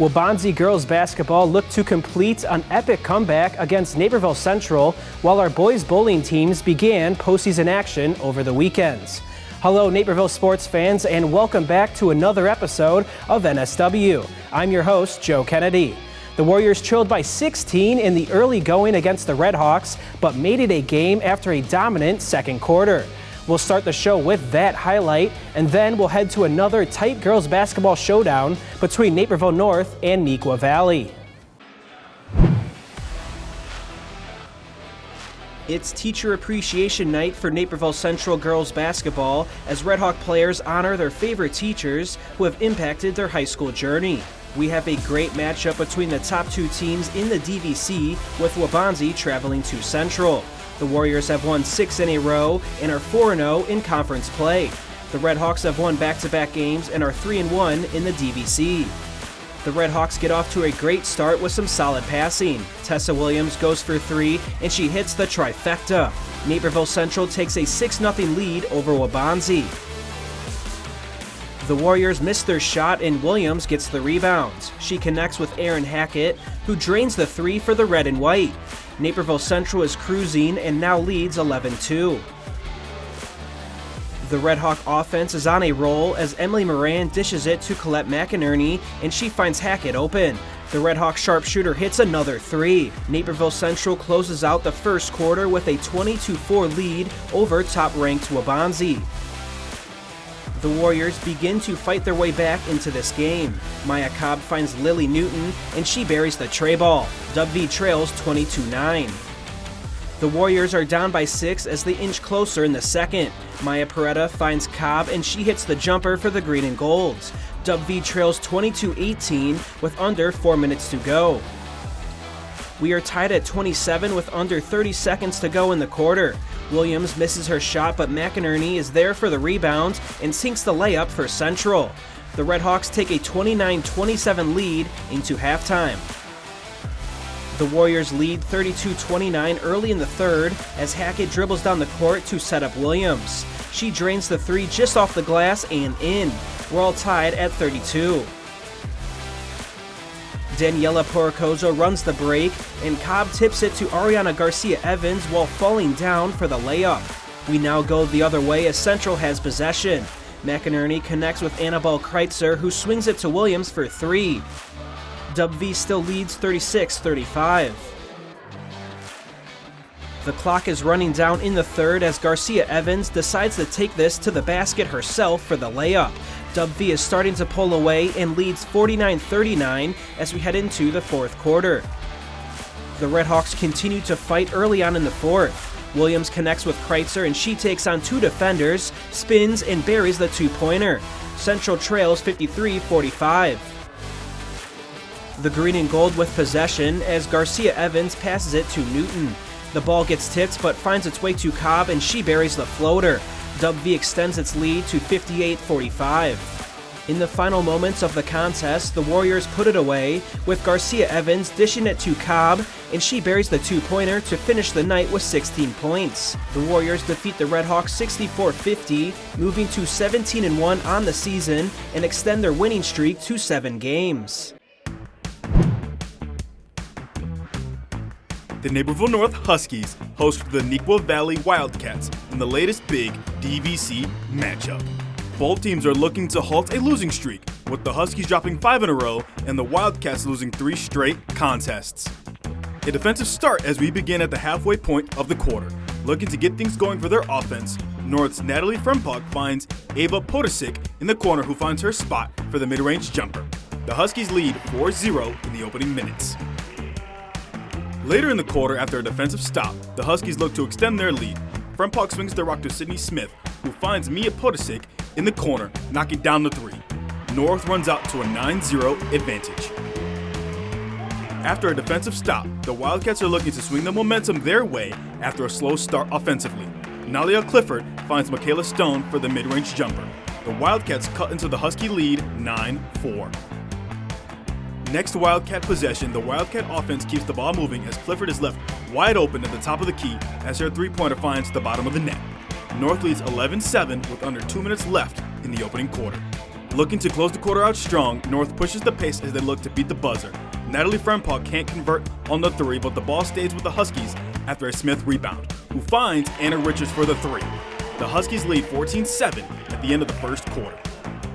Waubonsee girls basketball looked to complete an epic comeback against Naperville Central, while our boys bowling teams began postseason action over the weekends. Hello, Naperville sports fans, and welcome back to another episode of NSW. I'm your host, Joe Kennedy. The Warriors trailed by 16 in the early going against the Redhawks, but made it a game after a dominant second quarter. We'll start the show with that highlight, and then we'll head to another tight girls basketball showdown between Naperville North and Neuqua Valley. It's Teacher Appreciation Night for Naperville Central girls basketball as Red Hawk players honor their favorite teachers who have impacted their high school journey. We have a great matchup between the top two teams in the DVC, with Waubonsee traveling to Central. The Warriors have won 6 in a row and are 4-0 in conference play. The Red Hawks have won back-to-back games and are 3-1 in the DVC. The Red Hawks get off to a great start with some solid passing. Tessa Williams goes for 3 and she hits the trifecta. Naperville Central takes a 6-0 lead over Waubonsee. The Warriors miss their shot and Williams gets the rebound. She connects with Erin Hackett, who drains the 3 for the red and white. Naperville Central is cruising and now leads 11-2. The Red Hawk offense is on a roll as Emily Moran dishes it to Colette McInerney and she finds Hackett open. The Red Hawk sharpshooter hits another 3. Naperville Central closes out the first quarter with a 22-4 lead over top-ranked Waubonsee. The Warriors begin to fight their way back into this game. Maya Cobb finds Lily Newton and she buries the tray ball. W trails 22-9. The Warriors are down by 6 as they inch closer in the second. Maya Peretta finds Cobb and she hits the jumper for the green and golds. W trails 22-18 with under 4 minutes to go. We are tied at 27 with under 30 seconds to go in the quarter. Williams misses her shot, but McInerney is there for the rebound and sinks the layup for Central. The Red Hawks take a 29-27 lead into halftime. The Warriors lead 32-29 early in the third as Hackett dribbles down the court to set up Williams. She drains the 3 just off the glass and in. We're all tied at 32. Daniela Porcozo runs the break, and Cobb tips it to Ariana Garcia-Evans while falling down for the layup. We now go the other way as Central has possession. McInerney connects with Annabelle Kreitzer, who swings it to Williams for 3. W still leads 36-35. The clock is running down in the third as Garcia-Evans decides to take this to the basket herself for the layup. W is starting to pull away and leads 49-39 as we head into the fourth quarter. The Red Hawks continue to fight early on in the fourth. Williams connects with Kreitzer and she takes on 2 defenders, spins and buries the 2-pointer. Central trails 53-45. The green and gold with possession as Garcia-Evans passes it to Newton. The ball gets tipped but finds its way to Cobb and she buries the floater. W extends its lead to 58-45. In the final moments of the contest, the Warriors put it away, with Garcia-Evans dishing it to Cobb, and she buries the 2-pointer to finish the night with 16 points. The Warriors defeat the Red Hawks 64-50, moving to 17-1 on the season and extend their winning streak to 7 games. The Naperville North Huskies host the Neuqua Valley Wildcats in the latest big DVC matchup. Both teams are looking to halt a losing streak, with the Huskies dropping 5 in a row and the Wildcats losing 3 straight contests. A defensive start as we begin at the halfway point of the quarter. Looking to get things going for their offense, North's Natalie Frempuk finds Ava Podisic in the corner, who finds her spot for the mid-range jumper. The Huskies lead 4-0 in the opening minutes. Later in the quarter, after a defensive stop, the Huskies look to extend their lead. Frempuk swings the rock to Sydney Smith, who finds Mia Podisic in the corner, knocking down the 3. North runs out to a 9-0 advantage. After a defensive stop, the Wildcats are looking to swing the momentum their way after a slow start offensively. Nalia Clifford finds Michaela Stone for the mid-range jumper. The Wildcats cut into the Husky lead 9-4. Next Wildcat possession, the Wildcat offense keeps the ball moving as Clifford is left wide open at the top of the key as her 3-pointer finds the bottom of the net. North leads 11-7 with under 2 minutes left in the opening quarter. Looking to close the quarter out strong, North pushes the pace as they look to beat the buzzer. Natalie Frempog can't convert on the three, but the ball stays with the Huskies after a Smith rebound, who finds Anna Richards for the three. The Huskies lead 14-7 at the end of the first quarter.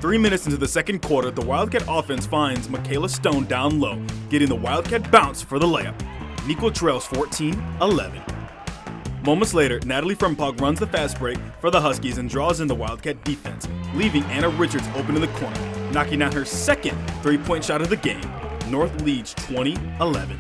3 minutes into the second quarter, the Wildcat offense finds Michaela Stone down low, getting the Wildcat bounce for the layup. Nequa trails 14-11. Moments later, Natalie Frempog runs the fast break for the Huskies and draws in the Wildcat defense, leaving Anna Richards open in the corner, knocking down her second three-point shot of the game. North leads 20-11.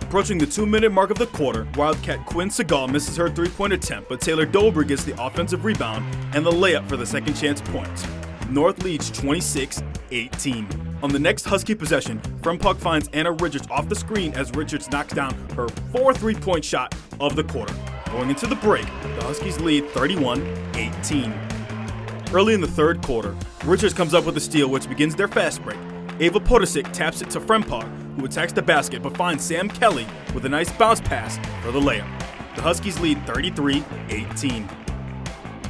Approaching the 2-minute mark of the quarter, Wildcat Quinn Segal misses her three-point attempt, but Taylor Dober gets the offensive rebound and the layup for the second chance points. North leads 26-18. On the next Husky possession, Frempog finds Anna Richards off the screen as Richards knocks down her fourth three-point shot of the quarter. Going into the break, the Huskies lead 31-18. Early in the third quarter, Richards comes up with a steal which begins their fast break. Ava Podosic taps it to Frempog, who attacks the basket but finds Sam Kelly with a nice bounce pass for the layup. The Huskies lead 33-18.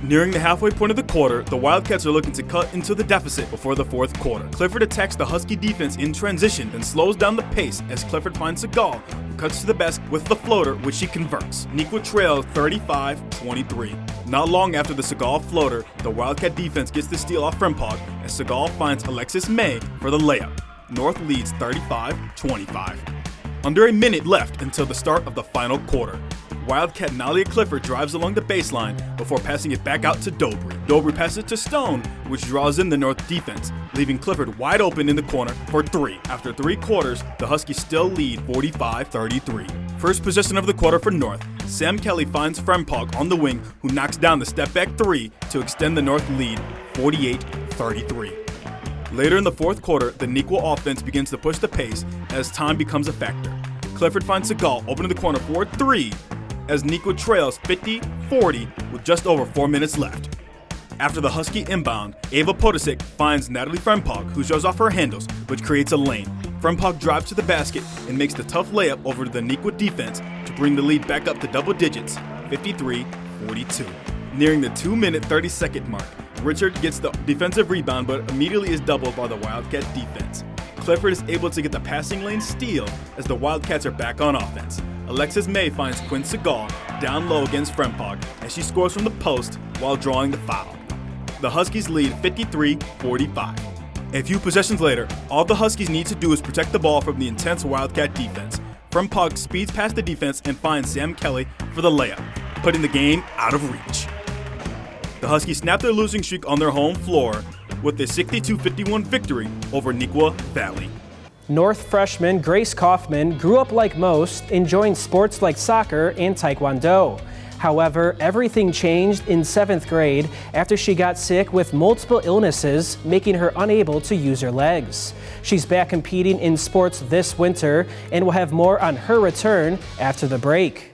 Nearing the halfway point of the quarter, the Wildcats are looking to cut into the deficit before the fourth quarter. Clifford attacks the Husky defense in transition and slows down the pace as Clifford finds Segal, who cuts to the basket with the floater, which she converts. Nequa trails 35-23. Not long after the Segal floater, the Wildcat defense gets the steal off Frempog as Segal finds Alexis May for the layup. North leads 35-25. Under a minute left until the start of the final quarter. Wildcat Nalia Clifford drives along the baseline before passing it back out to Dobry. Dobry passes it to Stone, which draws in the North defense, leaving Clifford wide open in the corner for three. After 3 quarters, the Huskies still lead 45-33. First possession of the quarter for North, Sam Kelly finds Frempog on the wing, who knocks down the step-back three to extend the North lead 48-33. Later in the fourth quarter, the Nequa offense begins to push the pace as time becomes a factor. Clifford finds Segal open in the corner for 3, as Nequa trails 50-40 with just over 4 minutes left. After the Husky inbound, Ava Podosic finds Natalie Frempog, who shows off her handles, which creates a lane. Frempog drives to the basket and makes the tough layup over to the Nequa defense to bring the lead back up to double digits, 53-42. Nearing the 2-minute 30-second mark, Richard gets the defensive rebound but immediately is doubled by the Wildcat defense. Clifford is able to get the passing lane steal as the Wildcats are back on offense. Alexis May finds Quinn Segal down low against Frempog as she scores from the post while drawing the foul. The Huskies lead 53-45. A few possessions later, all the Huskies need to do is protect the ball from the intense Wildcat defense. Frempog speeds past the defense and finds Sam Kelly for the layup, putting the game out of reach. The Huskies snap their losing streak on their home floor with a 62-51 victory over Nequa Valley. North freshman Grace Kaufman grew up like most, enjoying sports like soccer and taekwondo. However, everything changed in 7th grade after she got sick with multiple illnesses, making her unable to use her legs. She's back competing in sports this winter and will have more on her return after the break.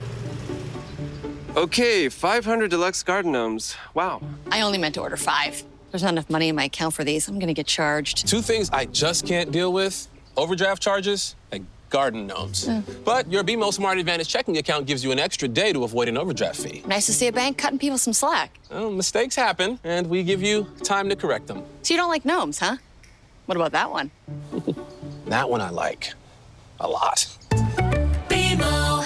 Okay, 500 deluxe garden gnomes. Wow. I only meant to order 5. There's not enough money in my account for these. I'm gonna get charged. 2 things I just can't deal with: overdraft charges and garden gnomes. But your BMO Smart Advantage checking account gives you an extra day to avoid an overdraft fee. Nice to see a bank cutting people some slack. Well, mistakes happen, and we give you time to correct them. So you don't like gnomes, huh? What about that one? That one I like a lot. BMO.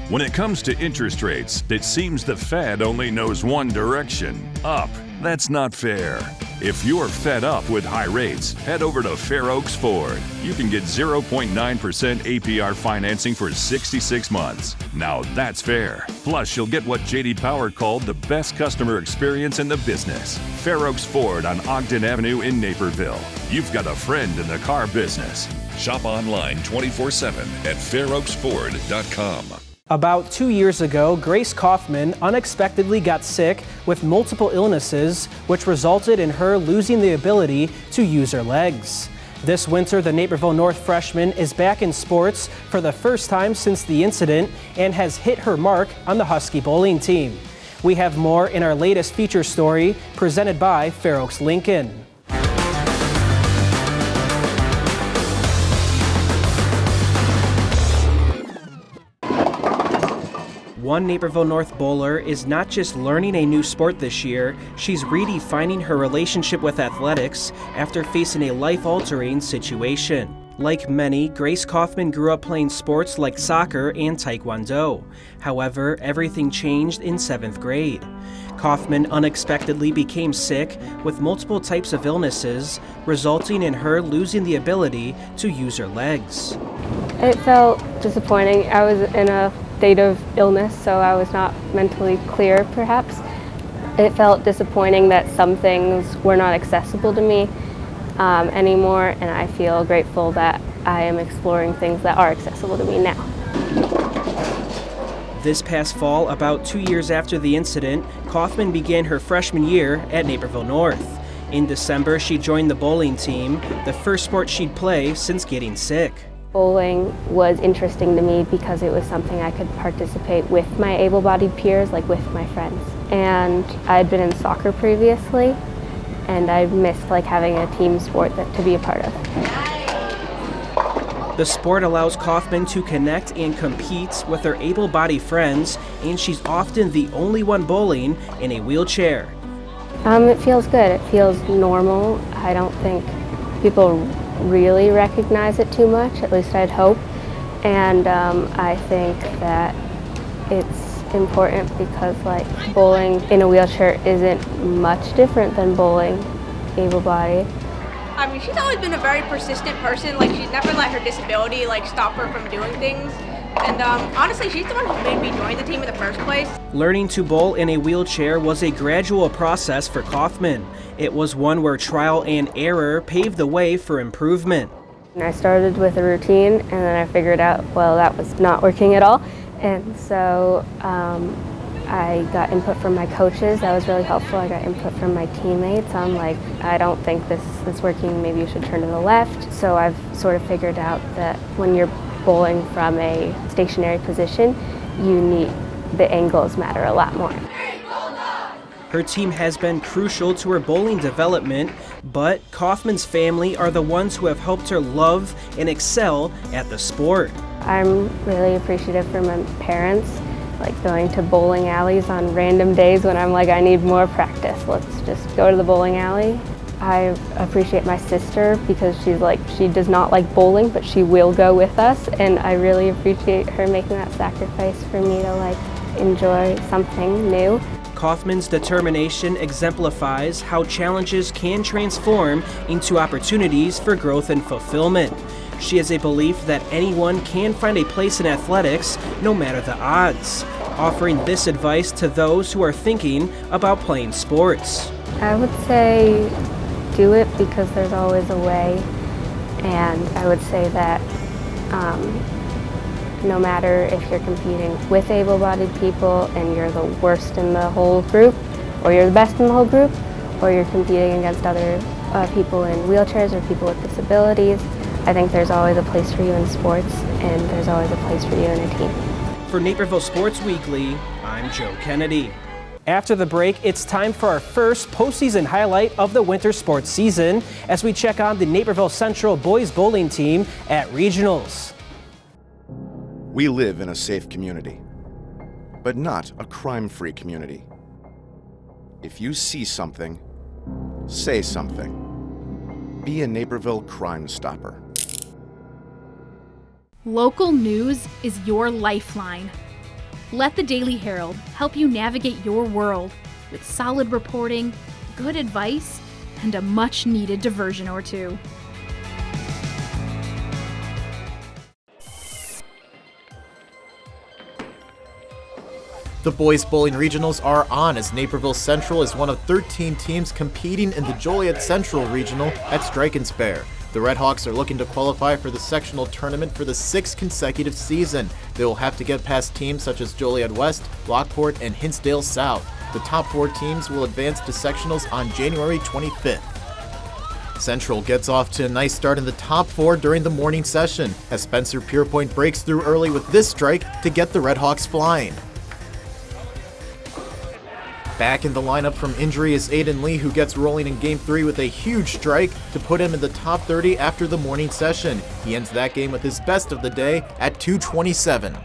When it comes to interest rates, it seems the Fed only knows one direction, up. That's not fair. If you're fed up with high rates, head over to Fair Oaks Ford. You can get 0.9% APR financing for 66 months. Now that's fair. Plus, you'll get what J.D. Power called the best customer experience in the business. Fair Oaks Ford on Ogden Avenue in Naperville. You've got a friend in the car business. Shop online 24/7 at fairoaksford.com. About 2 years ago, Grace Kaufman unexpectedly got sick with multiple illnesses, which resulted in her losing the ability to use her legs. This winter, the Naperville North freshman is back in sports for the first time since the incident and has hit her mark on the Husky bowling team. We have more in our latest feature story presented by Fair Oaks Lincoln. One Naperville North bowler is not just learning a new sport this year, she's redefining her relationship with athletics after facing a life-altering situation. Like many, Grace Kaufman grew up playing sports like soccer and taekwondo. However, everything changed in 7th grade. Kaufman unexpectedly became sick with multiple types of illnesses, resulting in her losing the ability to use her legs. It felt disappointing. I was in a state of illness, so I was not mentally clear, perhaps. It felt disappointing that some things were not accessible to me anymore, and I feel grateful that I am exploring things that are accessible to me now. This past fall, about 2 years after the incident, Kaufman began her freshman year at Naperville North. In December, she joined the bowling team, the first sport she'd play since getting sick. Bowling was interesting to me because it was something I could participate with my able-bodied peers, like with my friends. And I had been in soccer previously, and I missed having a team sport to be a part of. The sport allows Kaufman to connect and compete with her able-bodied friends, and she's often the only one bowling in a wheelchair. It feels good. It feels normal. I don't think people really recognize it too much, at least I'd hope. And I think that it's important because bowling in a wheelchair isn't much different than bowling able-bodied. I mean, she's always been a very persistent person. She's never let her disability stop her from doing things. And honestly, she's the one who made me join the team in the first place. Learning to bowl in a wheelchair was a gradual process for Kaufman. It was one where trial and error paved the way for improvement. And I started with a routine, and then I figured out, well, that was not working at all. And so I got input from my coaches. That was really helpful. I got input from my teammates on I don't think this is working, maybe you should turn to the left. So I've sort of figured out that when you're bowling from a stationary position, the angles matter a lot more. Her team has been crucial to her bowling development, but Kaufman's family are the ones who have helped her love and excel at the sport. I'm really appreciative for my parents, going to bowling alleys on random days when I'm I need more practice. Let's just go to the bowling alley. I appreciate my sister because she does not like bowling, but she will go with us, and I really appreciate her making that sacrifice for me to enjoy something new. Kaufman's determination exemplifies how challenges can transform into opportunities for growth and fulfillment. She has a belief that anyone can find a place in athletics, no matter the odds, offering this advice to those who are thinking about playing sports. I would say do it because there's always a way, and I would say that no matter if you're competing with able-bodied people and you're the worst in the whole group, or you're the best in the whole group, or you're competing against other people in wheelchairs or people with disabilities, I think there's always a place for you in sports, and there's always a place for you in a team. For Naperville Sports Weekly, I'm Joe Kennedy. After the break, it's time for our first postseason highlight of the winter sports season as we check on the Naperville Central boys bowling team at regionals. We live in a safe community, but not a crime-free community. If you see something, say something. Be a Naperville Crime Stopper. Local news is your lifeline. Let the Daily Herald help you navigate your world with solid reporting, good advice, and a much-needed diversion or two. The boys bowling regionals are on as Naperville Central is one of 13 teams competing in the Joliet Central Regional at Strike and Spare. The Red Hawks are looking to qualify for the sectional tournament for the 6th consecutive season. They will have to get past teams such as Joliet West, Lockport, and Hinsdale South. The top 4 teams will advance to sectionals on January 25th. Central gets off to a nice start in the top 4 during the morning session, as Spencer Pierpoint breaks through early with this strike to get the Red Hawks flying. Back in the lineup from injury is Aiden Lee, who gets rolling in Game 3 with a huge strike to put him in the top 30 after the morning session. He ends that game with his best of the day at 227.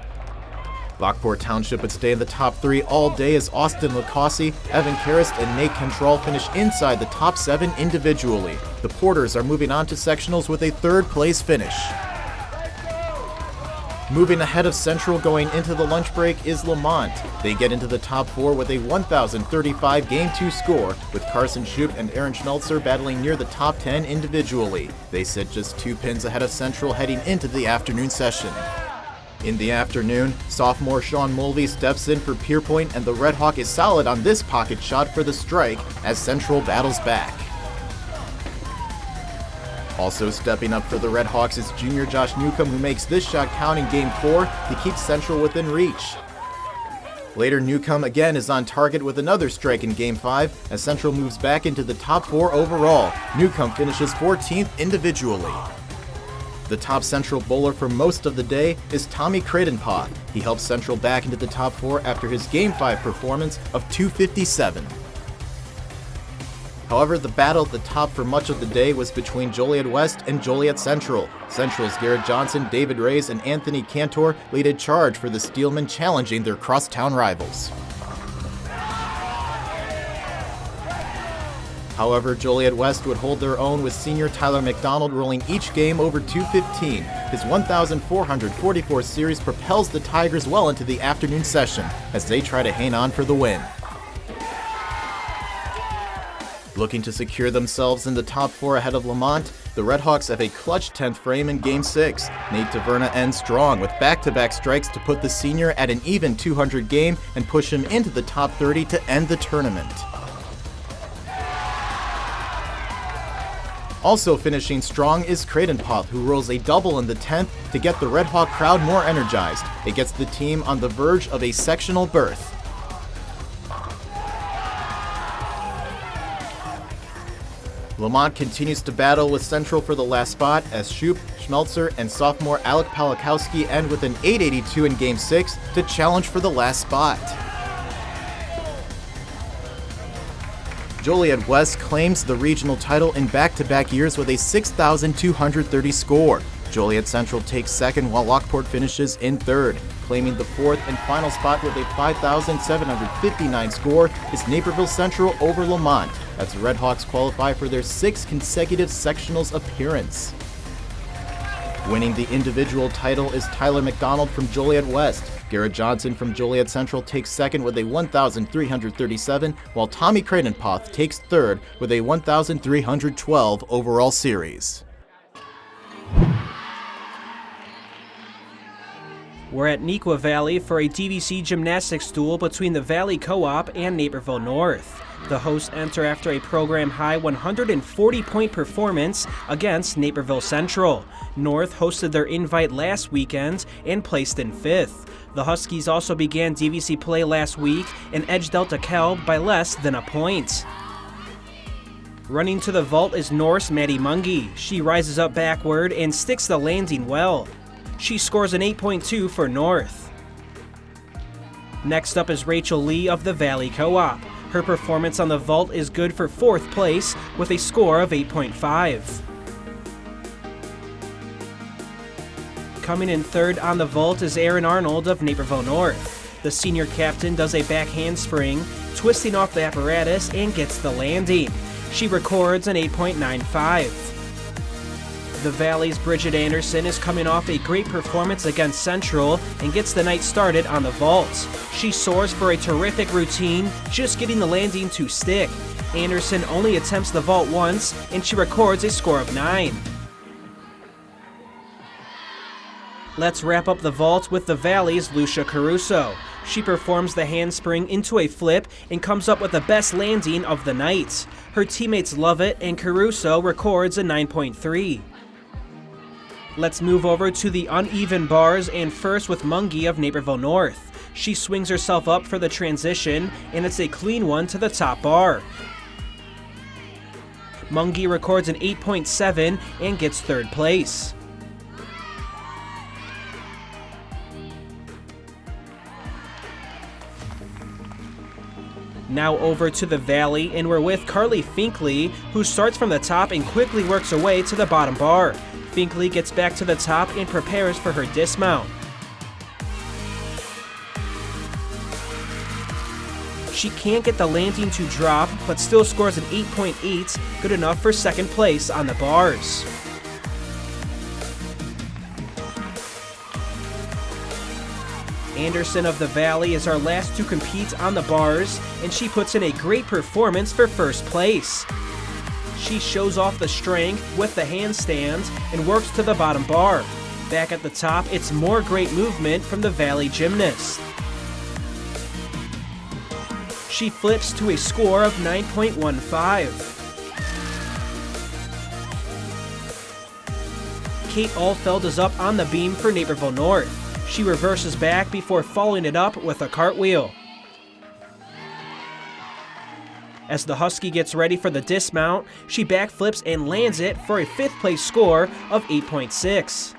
Lockport Township would stay in the top 3 all day as Austin Lacossi, Evan Karras, and Nate Cantrell finish inside the top 7 individually. The Porters are moving on to sectionals with a 3rd place finish. Moving ahead of Central going into the lunch break is Lamont. They get into the top 4 with a 1,035 Game 2 score, with Carson Shoup and Aaron Schmelzer battling near the top 10 individually. They sit just 2 pins ahead of Central heading into the afternoon session. In the afternoon, sophomore Sean Mulvey steps in for Pierpoint, and the Red Hawk is solid on this pocket shot for the strike as Central battles back. Also stepping up for the Red Hawks is junior Josh Newcomb, who makes this shot count in Game 4 to keep Central within reach. Later, Newcomb again is on target with another strike in Game 5 as Central moves back into the top 4 overall. Newcomb finishes 14th individually. The top Central bowler for most of the day is Tommy Creightonpoth. He helps Central back into the top 4 after his Game 5 performance of .257. However, the battle at the top for much of the day was between Joliet West and Joliet Central. Central's Garrett Johnson, David Reyes, and Anthony Cantor lead a charge for the Steelmen, challenging their crosstown rivals. However, Joliet West would hold their own with senior Tyler McDonald rolling each game over .215. His 1,444 series propels the Tigers well into the afternoon session as they try to hang on for the win. Looking to secure themselves in the top 4 ahead of Lamont, the Red Hawks have a clutch 10th frame in Game 6. Nate Taverna ends strong with back-to-back strikes to put the senior at an even 200 game and push him into the top 30 to end the tournament. Also finishing strong is Creightonpoth, who rolls a double in the 10th to get the Red Hawk crowd more energized. It gets the team on the verge of a sectional berth. Lamont continues to battle with Central for the last spot as Shoup, Schmelzer, and sophomore Alec Palakowski end with an 882 in Game 6 to challenge for the last spot. Joliet West claims the regional title in back-to-back years with a 6,230 score. Joliet Central takes second while Lockport finishes in third. Claiming the 4th and final spot with a 5,759 score is Naperville Central over Lamont, as the Red Hawks qualify for their 6th consecutive sectionals appearance. Winning the individual title is Tyler McDonald from Joliet West. Garrett Johnson from Joliet Central takes second with a 1,337, while Tommy Creightonpoth takes third with a 1,312 overall series. We're at Neuqua Valley for a DVC gymnastics duel between the Valley Co-op and Naperville North. The hosts enter after a program-high 140-point performance against Naperville Central. North hosted their invite last weekend and placed in 5th. The Huskies also began DVC play last week and edged out DeKalb by less than a point. Running to the vault is North's Maddie Mungie. She rises up backward and sticks the landing well. She scores an 8.2 for North. Next up is Rachel Lee of the Valley Co-op. Her performance on the vault is good for 4th place with a score of 8.5. Coming in 3rd on the vault is Aaron Arnold of Naperville North. The senior captain does a back handspring, twisting off the apparatus and gets the landing. She records an 8.95. The Valley's Bridget Anderson is coming off a great performance against Central and gets the night started on the vault. She soars for a terrific routine, just getting the landing to stick. Anderson only attempts the vault once, and she records a score of 9. Let's wrap up the vault with the Valley's Lucia Caruso. She performs the handspring into a flip and comes up with the best landing of the night. Her teammates love it, and Caruso records a 9.3. Let's move over to the uneven bars, and first with Mungie of Naperville North. She swings herself up for the transition, and it's a clean one to the top bar. Mungie records an 8.7 and gets 3rd place. Now over to the Valley, and we're with Carly Finkley, who starts from the top and quickly works her way to the bottom bar. Finkley gets back to the top and prepares for her dismount. She can't get the landing to drop, but still scores an 8.8, good enough for second place on the bars. Anderson of the Valley is our last to compete on the bars, and she puts in a great performance for first place. She shows off the strength with the handstand and works to the bottom bar. Back at the top, it's more great movement from the Valley gymnast. She flips to a score of 9.15. Kate Alfeld is up on the beam for Naperville North. She reverses back before following it up with a cartwheel. As the Husky gets ready for the dismount, she backflips and lands it for a fifth place score of 8.6.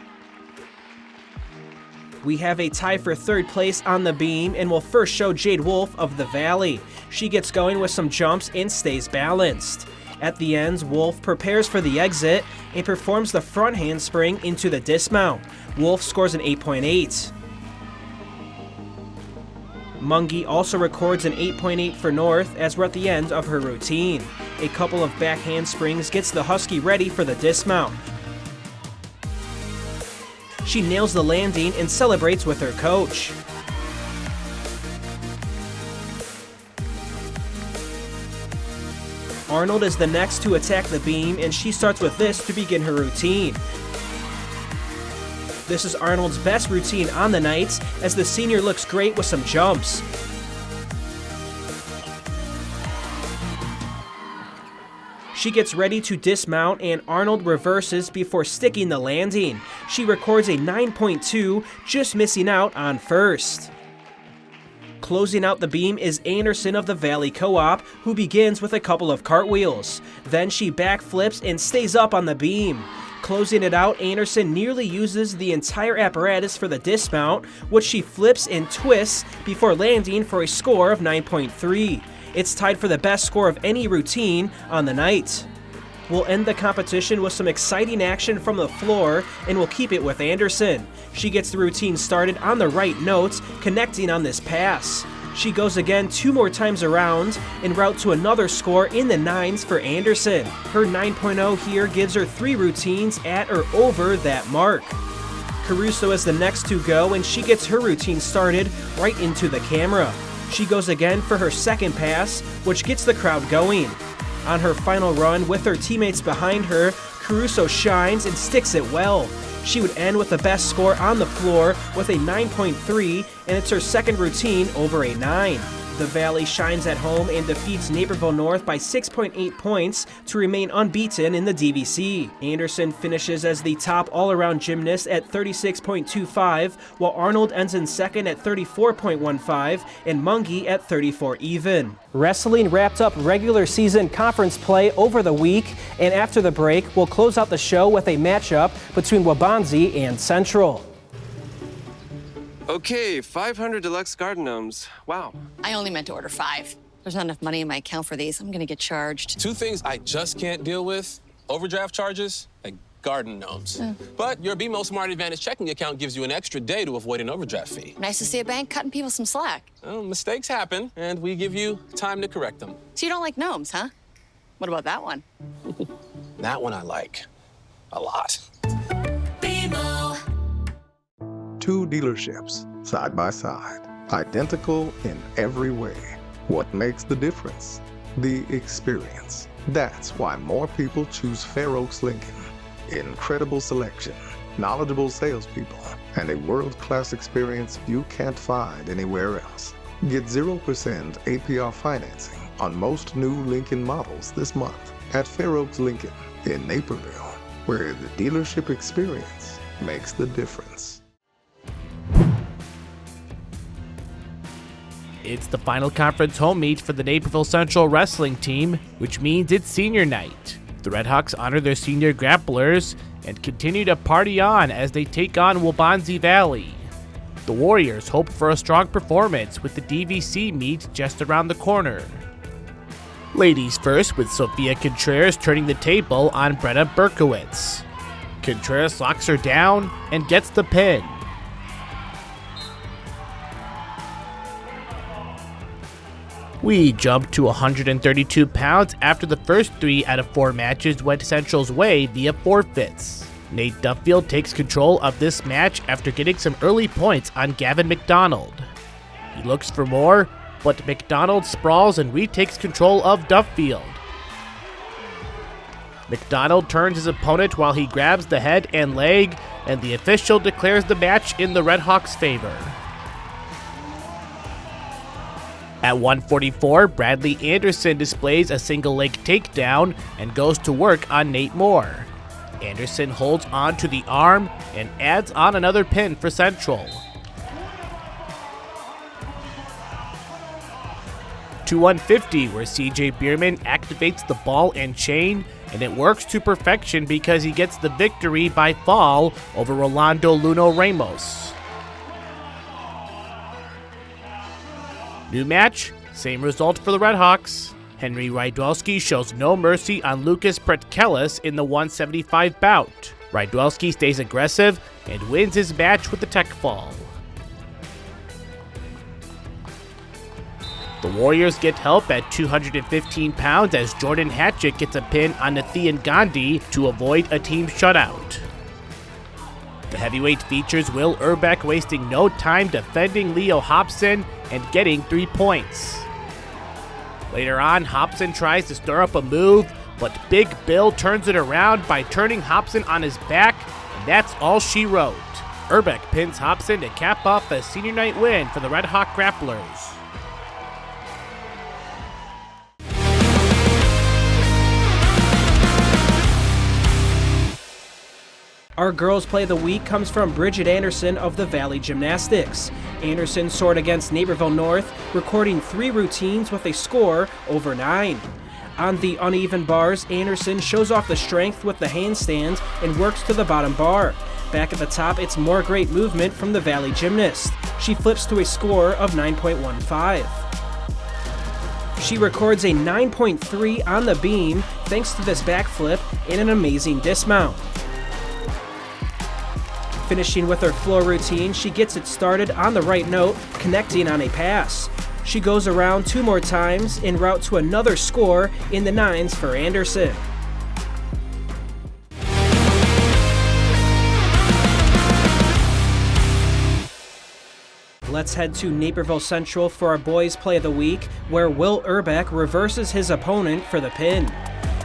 We have a tie for third place on the beam, and we'll first show Jade Wolf of the Valley. She gets going with some jumps and stays balanced. At the ends, Wolf prepares for the exit and performs the front handspring into the dismount. Wolf scores an 8.8. Mungie also records an 8.8 for North as we're at the end of her routine. A couple of back handsprings gets the Husky ready for the dismount. She nails the landing and celebrates with her coach. Arnold is the next to attack the beam, and she starts with this to begin her routine. This is Arnold's best routine on the night, as the senior looks great with some jumps. She gets ready to dismount, and Arnold reverses before sticking the landing. She records a 9.2, just missing out on first. Closing out the beam is Anderson of the Valley Co-op, who begins with a couple of cartwheels. Then she backflips and stays up on the beam. Closing it out, Anderson nearly uses the entire apparatus for the dismount, which she flips and twists before landing for a score of 9.3. It's tied for the best score of any routine on the night. We'll end the competition with some exciting action from the floor, and we'll keep it with Anderson. She gets the routine started on the right notes, connecting on this pass. She goes again 2 more times around, en route to another score in the 9s for Anderson. Her 9.0 here gives her 3 routines at or over that mark. Caruso is the next to go, and she gets her routine started right into the camera. She goes again for her second pass, which gets the crowd going. On her final run, with her teammates behind her, Caruso shines and sticks it well. She would end with the best score on the floor with a 9.3, and it's her second routine over a 9. The Valley shines at home and defeats Naperville North by 6.8 points to remain unbeaten in the DVC. Anderson finishes as the top all-around gymnast at 36.25, while Arnold ends in second at 34.15, and Mungie at 34 even. Wrestling wrapped up regular season conference play over the week, and after the break, we'll close out the show with a matchup between Waubonsie and Central. Okay, 500 deluxe garden gnomes. Wow. I only meant to order 5. There's not enough money in my account for these. I'm gonna get charged. 2 things I just can't deal with: overdraft charges and garden gnomes. But your BMO Smart Advantage checking account gives you an extra day to avoid an overdraft fee. Nice to see a bank cutting people some slack. Well, mistakes happen, and we give you time to correct them. So you don't like gnomes, huh? What about that one? That one I like a lot. BMO. 2 dealerships, side by side, identical in every way. What makes the difference? The experience. That's why more people choose Fair Oaks Lincoln. Incredible selection, knowledgeable salespeople, and a world-class experience you can't find anywhere else. Get 0% APR financing on most new Lincoln models this month at Fair Oaks Lincoln in Naperville, where the dealership experience makes the difference. It's the final conference home meet for the Naperville Central wrestling team, which means it's senior night. The Redhawks honor their senior grapplers and continue to party on as they take on Waubonsie Valley. The Warriors hope for a strong performance with the DVC meet just around the corner. Ladies first, with Sophia Contreras turning the table on Brenna Berkowitz. Contreras locks her down and gets the pin. We jump to 132 pounds after the first 3 out of 4 matches went Central's way via forfeits. Nate Duffield takes control of this match after getting some early points on Gavin McDonald. He looks for more, but McDonald sprawls and retakes control of Duffield. McDonald turns his opponent while he grabs the head and leg, and the official declares the match in the Redhawks' favor. At 144, Bradley Anderson displays a single leg takedown and goes to work on Nate Moore. Anderson holds on to the arm and adds on another pin for Central. To 150, where CJ Bierman activates the ball and chain, and it works to perfection because he gets the victory by fall over Rolando Luno Ramos. New match, same result for the Redhawks. Henry Rydwelski shows no mercy on Lucas Pretkelis in the 175 bout. Rydwelski stays aggressive and wins his match with the tech fall. The Warriors get help at 215 pounds as Jordan Hatchett gets a pin on Nathian Gandhi to avoid a team shutout. The heavyweight features Will Urbeck wasting no time defending Leo Hobson and getting 3 points. Later on, Hobson tries to stir up a move, but Big Bill turns it around by turning Hobson on his back, and that's all she wrote. Urbeck pins Hobson to cap off a senior night win for the Red Hawk Grapplers. Our Girls Play of the Week comes from Bridget Anderson of the Valley Gymnastics. Anderson soared against Naperville North, recording 3 routines with a score over 9. On the uneven bars, Anderson shows off the strength with the handstand and works to the bottom bar. Back at the top, it's more great movement from the Valley gymnast. She flips to a score of 9.15. She records a 9.3 on the beam thanks to this backflip and an amazing dismount. Finishing with her floor routine, she gets it started on the right note, connecting on a pass. She goes around 2 more times en route to another score in the 9s for Anderson. Let's head to Naperville Central for our Boys Play of the Week, where Will Urbeck reverses his opponent for the pin.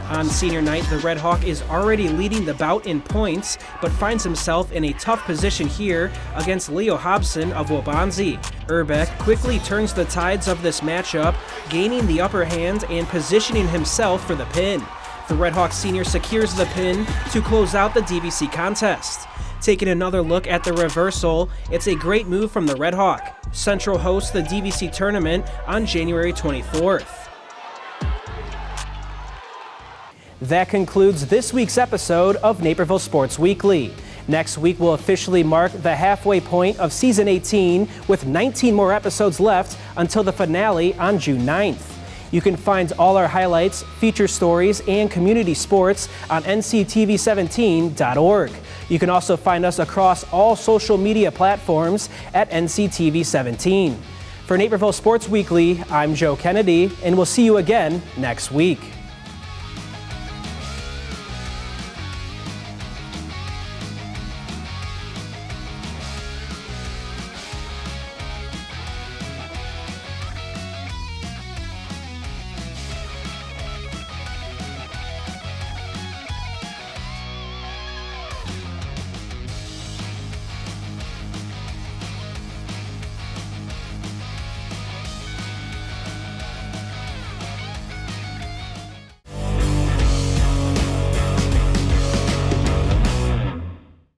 On senior night, the Red Hawk is already leading the bout in points, but finds himself in a tough position here against Leo Hobson of Waubonsie. Urbeck quickly turns the tides of this matchup, gaining the upper hand and positioning himself for the pin. The Red Hawk senior secures the pin to close out the DVC contest. Taking another look at the reversal, it's a great move from the Red Hawk. Central hosts the DVC tournament on January 24th. That concludes this week's episode of Naperville Sports Weekly. Next week will officially mark the halfway point of Season 18 with 19 more episodes left until the finale on June 9th. You can find all our highlights, feature stories, and community sports on nctv17.org. You can also find us across all social media platforms at nctv17. For Naperville Sports Weekly, I'm Joe Kennedy, and we'll see you again next week.